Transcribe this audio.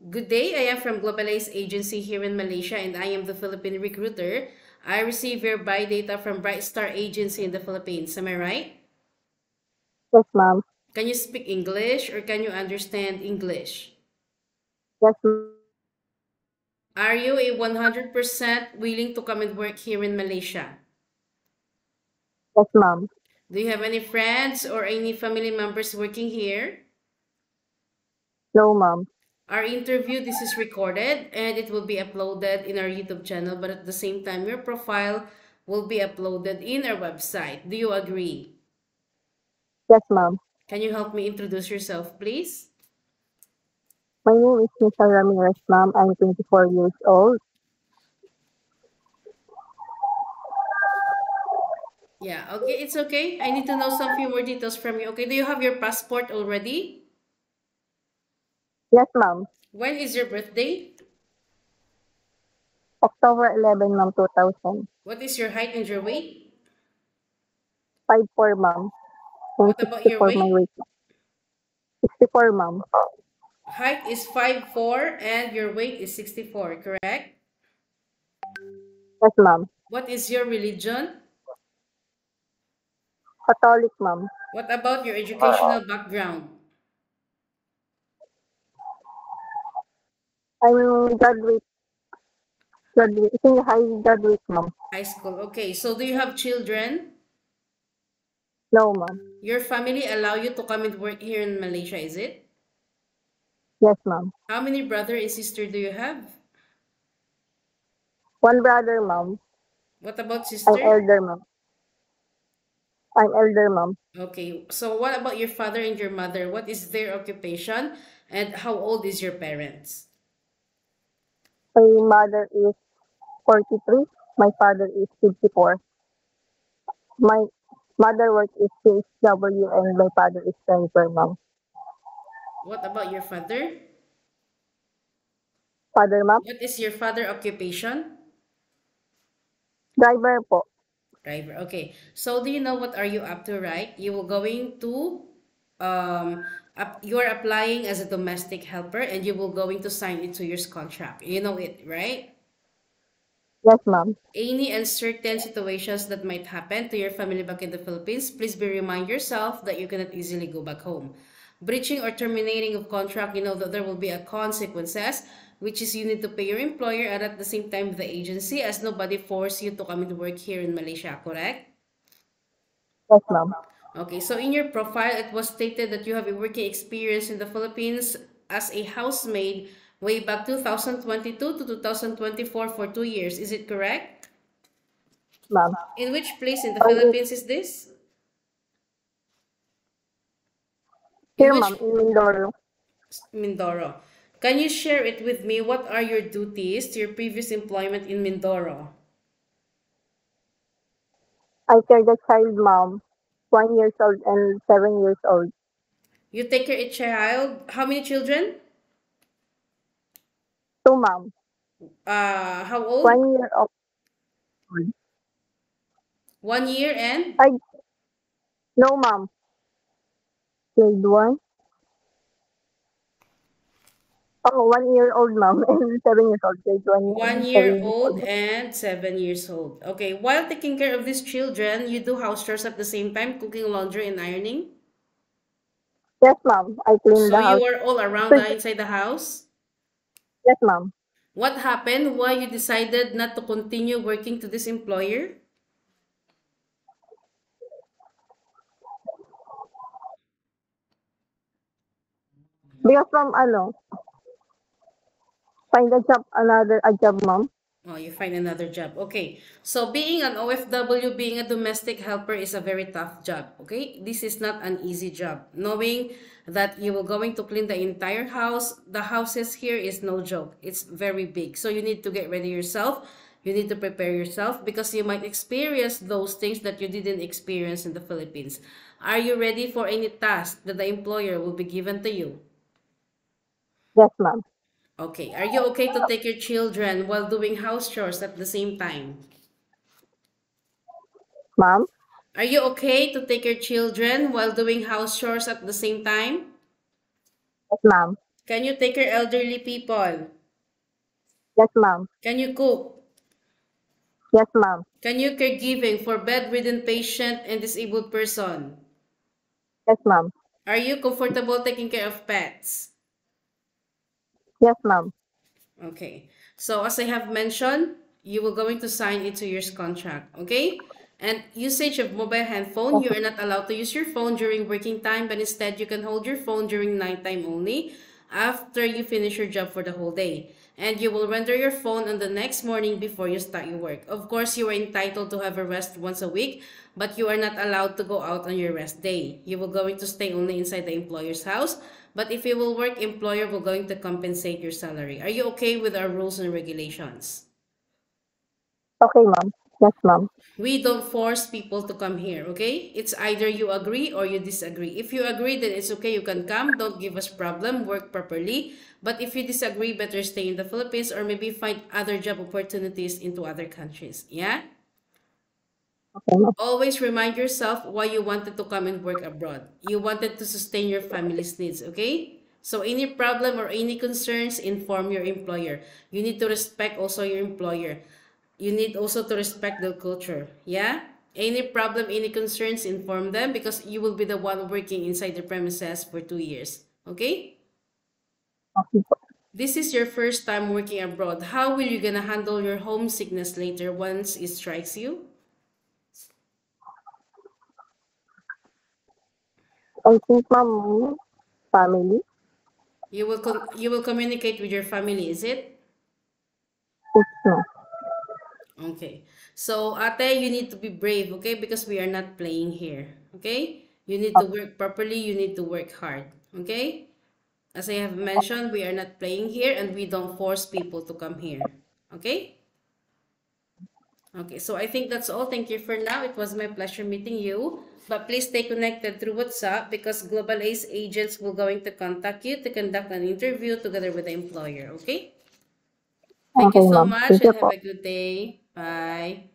Good day. I am from Globalize Agency here in Malaysia and I am the Philippine recruiter. I receive your buy data from Bright Star Agency in the Philippines. Am I right? Yes, ma'am. Can you speak English or can you understand English? Yes, Are you a 100% willing to come and work here in Malaysia? yes, ma'am. Do you have any friends or any family members working here? No, ma'am. Our interview, this is recorded and it will be uploaded in our YouTube channel, but at the same time, your profile will be uploaded in our website. Do you agree? Yes, ma'am. Can you help me introduce yourself, please? My name is Michelle Ramirez, ma'am. I'm 24 years old. Yeah, okay, it's okay. I need to know some few more details from you. Okay, do you have your passport already? Yes, ma'am. When is your birthday? October 11, ma'am, 2000. What is your height and your weight? 5'4", ma'am. And What about your 64 my weight? weight. 64, ma'am. Height is 5'4" and your weight is 64, correct? Yes, ma'am. What is your religion? Catholic, ma'am. What about your educational background? I'm senior high graduate, ma'am. High school. Okay, so do you have children? No, ma'am. Your family allow you to come and work here in Malaysia, is it? Yes, ma'am. How many brother and sister do you have? One brother, ma'am. What about I'm sister? elder, ma'am. I'm elder, ma'am. Okay, so what about your father and your mother? What is their occupation and how old is your parents? My mother is 43. My father is 54. My mother work is CHW and my father is driver, ma'am. What about your father? Father, ma'am? What is your father occupation? Driver po. Driver. Okay. So do you know what are you up to, right? You will going to you are applying as a domestic helper and you will going to sign it to your contract. You know it, right? Yes, ma'am. Any uncertain situations that might happen to your family back in the Philippines, please be remind yourself that you cannot easily go back home. Breaching or terminating of contract, you know that there will be a consequences, which is you need to pay your employer and at the same time the agency, as nobody forced you to come and work here in Malaysia, correct? Yes, ma'am. Okay, so in your profile, it was stated that you have a working experience in the Philippines as a housemaid way back 2022 to 2024 for 2 years. Is it correct? Ma'am. In which place in the Or Philippines is this? In here, which ma'am, in Mindoro. Mindoro? Can you share it with me? What are your duties to your previous employment in Mindoro? I care the child, ma'am. 1 years old and 7 years old. You take care of a child. How many children? Two, ma'am. How old? 1 year old. 1 year and I no, ma'am. Grade one. Oh, 1 year old, ma'am, and 7 years old. Grade one one and year 7 years old old. and 7 years old. Okay, while taking care of these children, you do house chores at the same time, cooking, laundry, and ironing. Yes, ma'am. I clean So the you house. are all around First, inside the house. yes, ma'am. What happened? Why you decided not to continue working to this employer? Because from find a job, ma'am. Oh, you find another job. Okay. So being an OFW, being a domestic helper is a very tough job. Okay. This is not an easy job. Knowing that you will going to clean the entire house, the houses here is no joke. It's very big. So you need to get ready yourself. You need to prepare yourself because you might experience those things that you didn't experience in the Philippines. Are you ready for any task that the employer will be given to you? Yes, ma'am. Okay. Are you okay to take your children while doing house chores at the same time? Ma'am. Are you okay to take your children while doing house chores at the same time? Yes, ma'am. Can you take care elderly people? Yes, ma'am. Can you cook? Yes, ma'am. Can you caregiving for bedridden patient and disabled person? Yes, ma'am. Are you comfortable taking care of pets? Yes, ma'am. Okay. So as I have mentioned, you will going to sign a 2 years contract, okay? And usage of mobile handphone, you Okay. are not allowed to use your phone during working time, but instead you can hold your phone during nighttime only after you finish your job for the whole day. And you will render your phone on the next morning before you start your work. Of course, you are entitled to have a rest once a week, but you are not allowed to go out on your rest day. You will going to stay only inside the employer's house. But if you will work, employer will going to compensate your salary. Are you okay with our rules and regulations? Okay, ma'am. Yes, ma'am. We don't force people to come here, okay? It's either you agree or you disagree. If you agree, then it's okay, you can come. Don't give us problem, work properly. But if you disagree, better stay in the Philippines or maybe find other job opportunities into other countries. Yeah? Okay, ma'am. Always remind yourself why you wanted to come and work abroad. You wanted to sustain your family's needs, okay? So any problem or any concerns, inform your employer. You need to respect also your employer. You need also to respect the culture, yeah? Any problem, any concerns, inform them because you will be the one working inside the premises for 2 years, okay? Okay po. This is your first time working abroad. How will you gonna handle your homesickness later once it strikes you? I think, ma'am, family. You will communicate with your family, is it? Yes, ma'am. Okay. So, ate, you need to be brave, okay? Because we are not playing here, okay? You need to work properly, you need to work hard, okay? As I have mentioned, we are not playing here and we don't force people to come here, okay? Okay, so I think that's all. Thank you for now. It was my pleasure meeting you. But please stay connected through WhatsApp because Global Ace agents will going to contact you to conduct an interview together with the employer, okay? Thank you Okay, so ma'am. much Thank you and have po. a good day. Bye.